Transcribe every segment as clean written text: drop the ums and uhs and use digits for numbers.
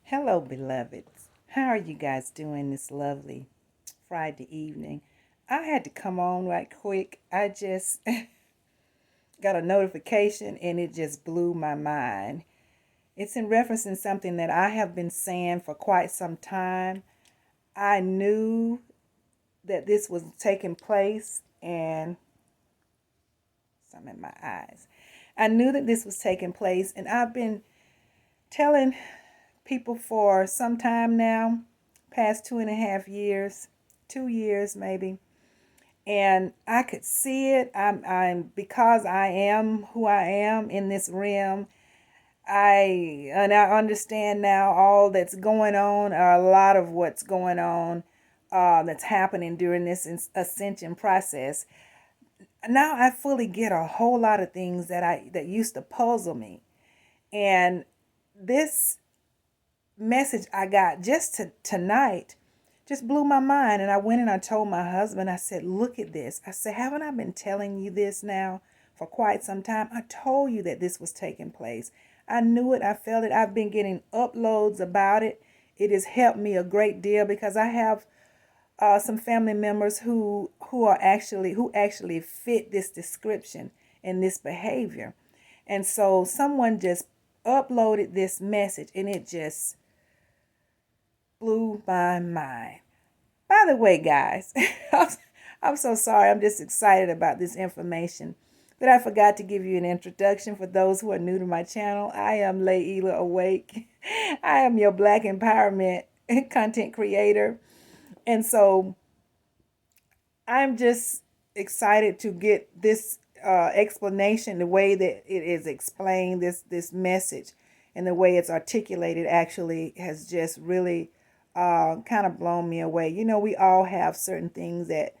Hello, beloveds. How are you guys doing this lovely Friday evening? I had to come on right quick. I just got a notification and it just blew my mind. It's in referencing something that I have been saying for quite some time. I knew that this was taking place and some in my eyes. I knew that this was taking place and I've been telling people for some time now, past 2.5 years, 2 years maybe, and I could see it. I'm because I am who I am in this realm. I understand now all that's going on, or a lot of what's going on, that's happening during this ascension process. Now I fully get a whole lot of things that used to puzzle me, and this message I got just tonight just blew my mind. And I went and I told my husband, I said, look at this. I said, haven't I been telling you this now for quite some time? I told you that this was taking place. I knew it. I felt it. I've been getting uploads about it. It has helped me a great deal because I have some family members who actually fit this description and this behavior. And so someone just uploaded this message and it just blew my mind. By the way, guys, I'm so sorry. I'm just excited about this information that I forgot to give you an introduction for those who are new to my channel. I am Layla Awake. I am your Black Empowerment content creator. And so I'm just excited to get this explanation, the way that it is explained, this message, and the way it's articulated actually has just really kind of blown me away. You know, we all have certain things that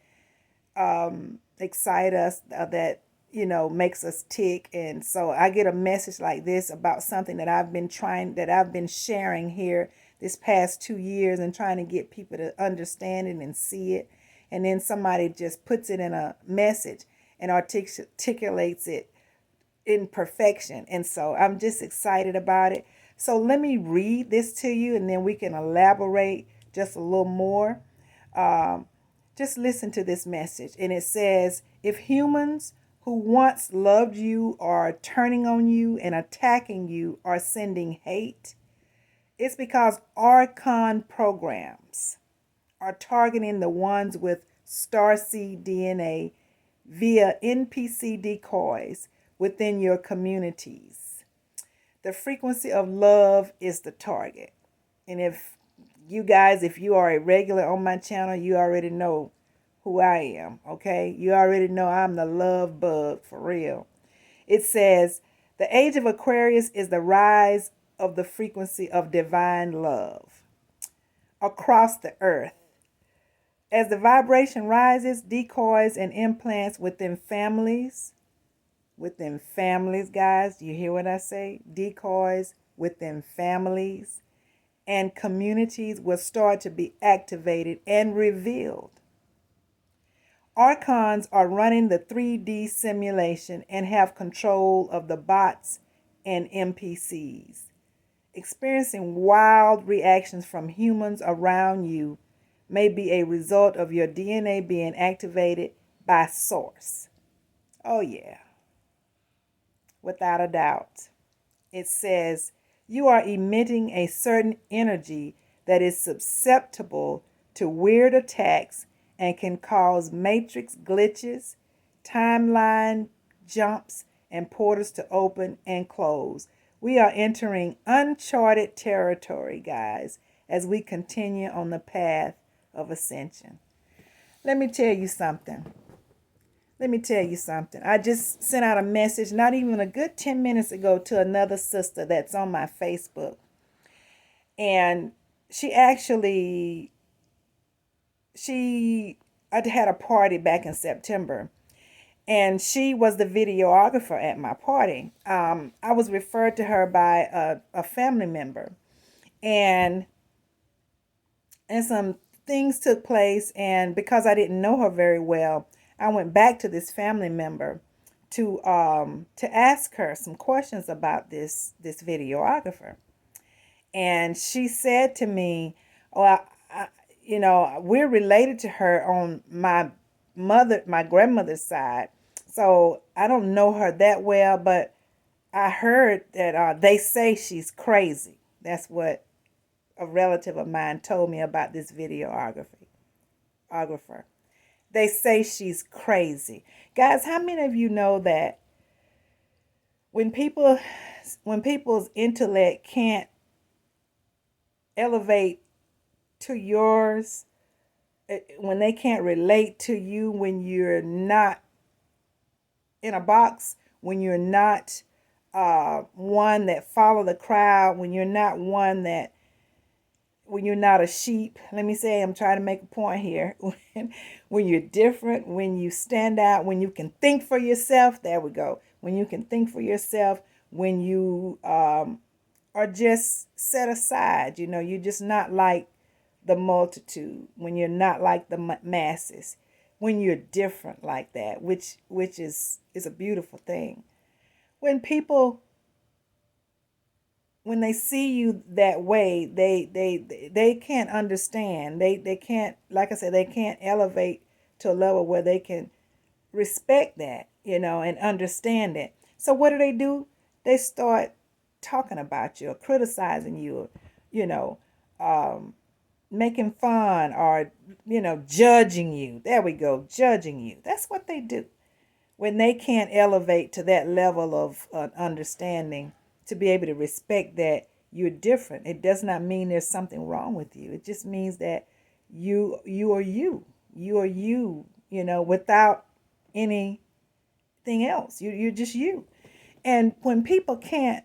excite us, that, you know, makes us tick. And so I get a message like this about something that I've been sharing here this past 2 years and trying to get people to understand it and see it. And then somebody just puts it in a message and articulates it in perfection. And so I'm just excited about it. So let me read this to you and then we can elaborate just a little more. Just listen to this message. And it says, if humans who once loved you are turning on you and attacking you are sending hate, it's because Archon programs are targeting the ones with Starseed DNA via NPC decoys within your communities. The frequency of love is the target. And if you are a regular on my channel, you already know who I am, okay? You already know I'm the love bug for real. It says, the age of Aquarius is the rise of the frequency of divine love across the earth. As the vibration rises, decoys and implants within families, guys, you hear what I say? Decoys within families and communities will start to be activated and revealed. Archons are running the 3D simulation and have control of the bots and NPCs. Experiencing wild reactions from humans around you may be a result of your DNA being activated by source. Oh yeah, without a doubt. It says you are emitting a certain energy that is susceptible to weird attacks and can cause matrix glitches, timeline jumps, and portals to open and close. We are entering uncharted territory, guys, as we continue on the path of ascension. Let me tell you something. I just sent out a message not even a good 10 minutes ago to another sister that's on my Facebook. And I had a party back in September. And she was the videographer at my party. I was referred to her by a family member. And some things took place, and because I didn't know her very well, I went back to this family member to ask her some questions about this videographer. And she said to me, well, you know, we're related to her on my grandmother's side. So I don't know her that well, but I heard that they say she's crazy. That's what a relative of mine told me about this videographer. They say she's crazy. Guys, how many of you know that when people's intellect can't elevate to yours, when they can't relate to you, when you're not in a box, when you're not one that follow the crowd, when you're not one that, when you're not a sheep, let me say, I'm trying to make a point here. When you're different, when you stand out, when you can think for yourself, there we go. When you can think for yourself, when you are just set aside, you know, you're just not like the multitude, when you're not like the masses, when you're different like that, which is a beautiful thing. When people, when they see you that way, they can't understand. They can't, like I said, they can't elevate to a level where they can respect that, you know, and understand it. So what do? They start talking about you or criticizing you, or, you know, making fun, or, you know, judging you. There we go, judging you. That's what they do when they can't elevate to that level of understanding to be able to respect that you're different. It does not mean there's something wrong with you. It just means that you are you. You are you, you know, without anything else. You're just you. And when people can't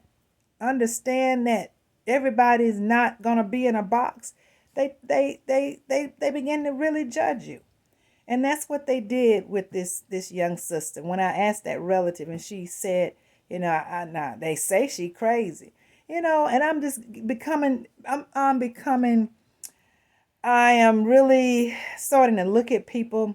understand that everybody's not gonna be in a box, they begin to really judge you. And that's what they did with this young sister. When I asked that relative, and she said, you know, nah, they say she crazy, you know. And I'm just becoming, I am really starting to look at people,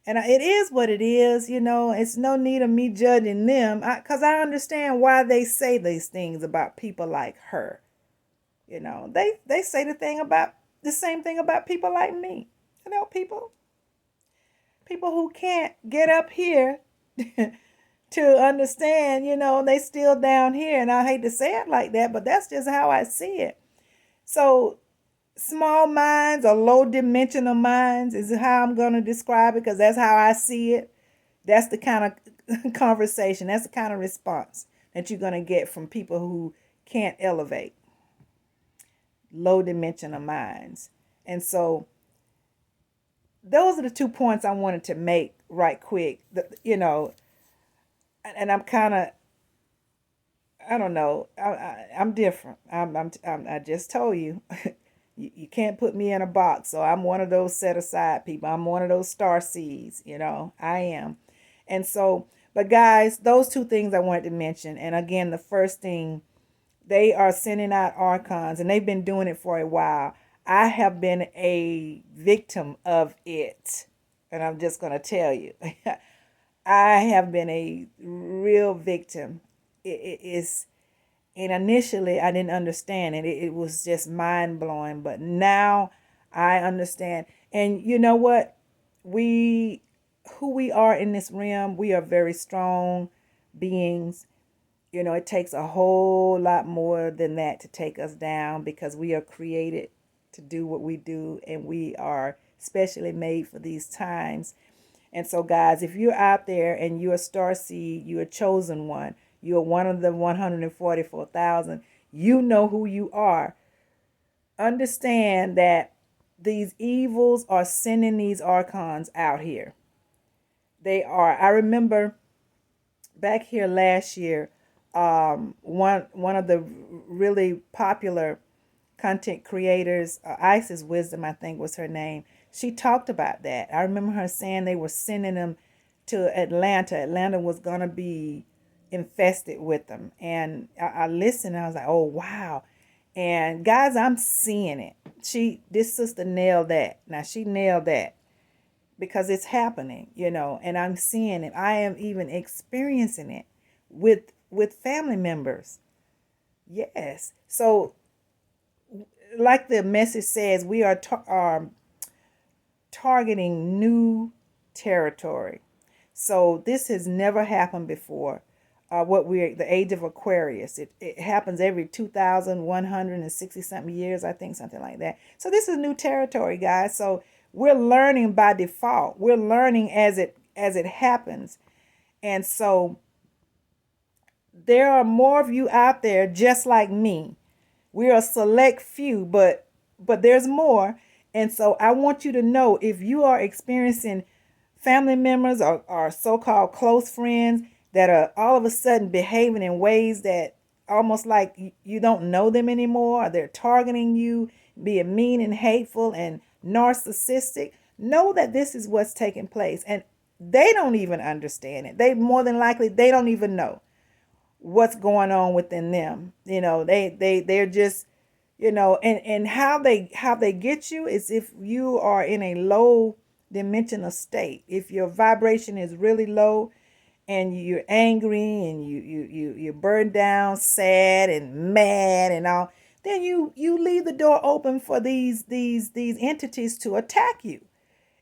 and it is what it is, you know. It's no need of me judging them, because I understand why they say these things about people like her. You know, they say the same thing about people like me. You know, people who can't get up here to understand, you know, they still down here. And I hate to say it like that, but that's just how I see it. So small minds or low dimensional minds is how I'm going to describe it, because that's how I see it. That's the kind of conversation, that's the kind of response that you're going to get from people who can't elevate. Low dimensional minds. And so those are the 2 points I wanted to make right quick. You know, and I'm kind of, I don't know, I'm different. I just told you, you can't put me in a box. So I'm one of those set aside people. I'm one of those starseeds. You know, I am. And so, but guys, those 2 things I wanted to mention. And again, the first thing, they are sending out Archons, and they've been doing it for a while. I have been a victim of it, and I'm just going to tell you. I have been a real victim. It is, and initially I didn't understand it. It was just mind-blowing, but now I understand. And you know what? Who we are in this realm, we are very strong beings. You know, it takes a whole lot more than that to take us down, because we are created to do what we do, and we are specially made for these times. And so, guys, if you're out there and you're a starseed, you're a chosen one, you're one of the 144,000, you know who you are. Understand that these evils are sending these archons out here. They are. I remember back here last year, one of the really popular content creators, Isis Wisdom, I think was her name. She talked about that. I remember her saying they were sending them to Atlanta. Atlanta was gonna be infested with them, and I listened. And I was like, oh wow. And guys, I'm seeing it. This sister nailed that. Now she nailed that, because it's happening, you know, and I'm seeing it. I am even experiencing it with family members. Yes. So like the message says, we are targeting new territory. So this has never happened before. What we're the age of Aquarius. It happens every 2,160 something years, I think, something like that. So this is new territory, guys. So we're learning by default. We're learning as it happens. And so there are more of you out there just like me. We're a select few, but there's more. And so I want you to know, if you are experiencing family members or so-called close friends that are all of a sudden behaving in ways that almost like you don't know them anymore, or they're targeting you, being mean and hateful and narcissistic, know that this is what's taking place. And they don't even understand it. They more than likely, they don't even know what's going on within them. They're just, and how they get you is if you are in a low dimensional state. If your vibration is really low and you're angry and you're burned down, sad and mad and all, then you leave the door open for these entities to attack you.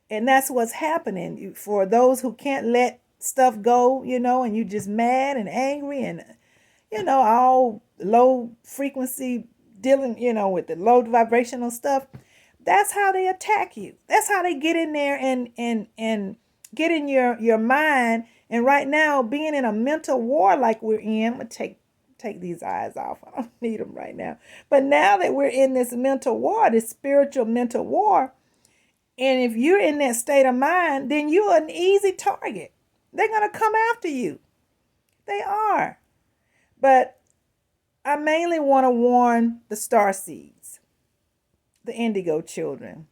And that's what's happening. For those who can't let stuff go, and you just mad and angry and, all low frequency dealing, with the low vibrational stuff, that's how they attack you. That's how they get in there and get in your mind. And right now, being in a mental war like we're in, I'm going to take these eyes off. I don't need them right now. But now that we're in this mental war, this spiritual mental war, and if you're in that state of mind, then you're an easy target. They're going to come after you. They are. But I mainly want to warn the Starseeds, the Indigo Children,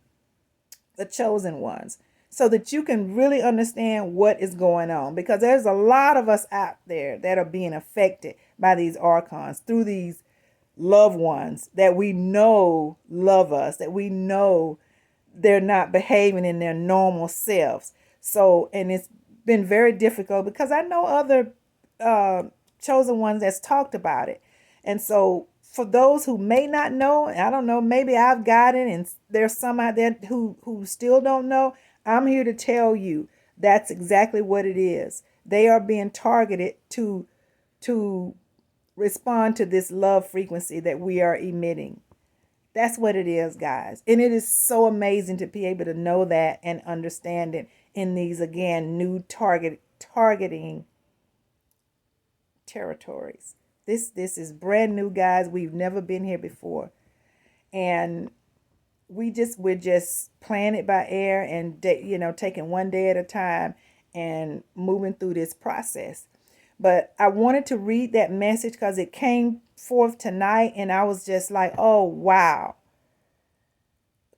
the chosen ones, so that you can really understand what is going on. Because there's a lot of us out there that are being affected by these Archons through these loved ones that we know love us, that we know they're not behaving in their normal selves. So, and it's been very difficult because I know other chosen ones that's talked about it. And so for those who may not know, I don't know, maybe I've got it and there's some out there who still don't know, I'm here to tell you that's exactly what it is. They are being targeted to respond to this love frequency that we are emitting. That's what it is, guys. And it is so amazing to be able to know that and understand it in these, again, new targeting territories. This is brand new, guys. We've never been here before. And we're just playing it by ear and, taking one day at a time and moving through this process. But I wanted to read that message because it came forth tonight and I was just like, oh, wow.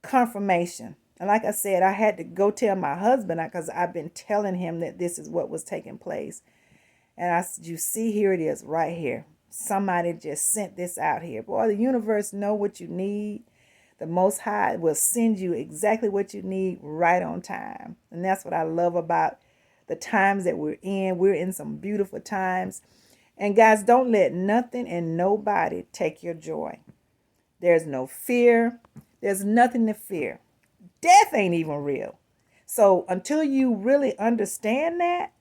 Confirmation. And like I said, I had to go tell my husband because I've been telling him that this is what was taking place. And you see, here it is right here. Somebody just sent this out here. Boy, the universe know what you need. The Most High will send you exactly what you need right on time. And that's what I love about the times that we're in. We're in some beautiful times. And guys, don't let nothing and nobody take your joy. There's no fear. There's nothing to fear. Death ain't even real. So until you really understand that,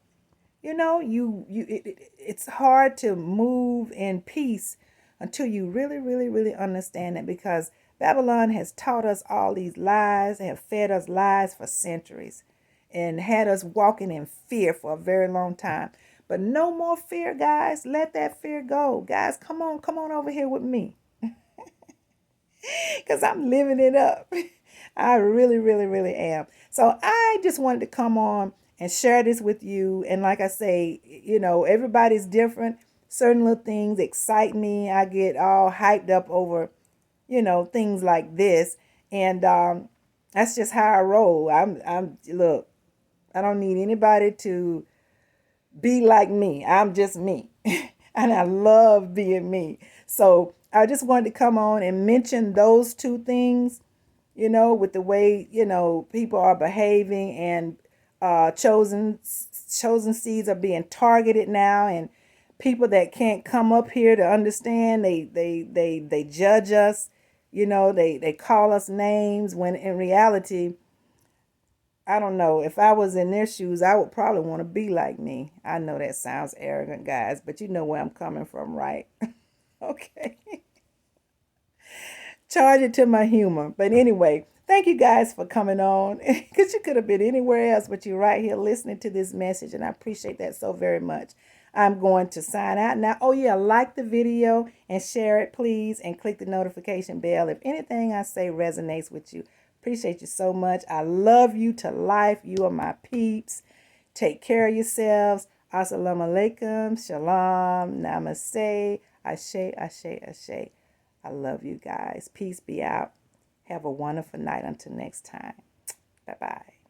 it's hard to move in peace until you really, really, really understand it, because Babylon has taught us all these lies and have fed us lies for centuries and had us walking in fear for a very long time. But no more fear, guys. Let that fear go. Guys, come on over here with me. Because I'm living it up. I really, really, really am. So I just wanted to come on and share this with you. And like I say, everybody's different. Certain little things excite me. I get all hyped up over, things like this. And that's just how I roll. Look, I don't need anybody to be like me. I'm just me. And I love being me. So I just wanted to come on and mention those two things, with the way, people are behaving, and chosen seeds are being targeted now, and people that can't come up here to understand, they judge us, You know, they call us names when in reality, I don't know. If I was in their shoes, I would probably want to be like me. I know that sounds arrogant, guys, but you know where I'm coming from, right? Okay. Charge it to my humor. But anyway, thank you guys for coming on. Because you could have been anywhere else, but you're right here listening to this message, and I appreciate that so very much. I'm going to sign out now. Oh, yeah, like the video and share it, please, and click the notification bell if anything I say resonates with you. Appreciate you so much. I love you to life. You are my peeps. Take care of yourselves. Assalamu alaikum. Shalom. Namaste. Ashe, ashe, ashe. I love you guys. Peace be out. Have a wonderful night until next time. Bye-bye.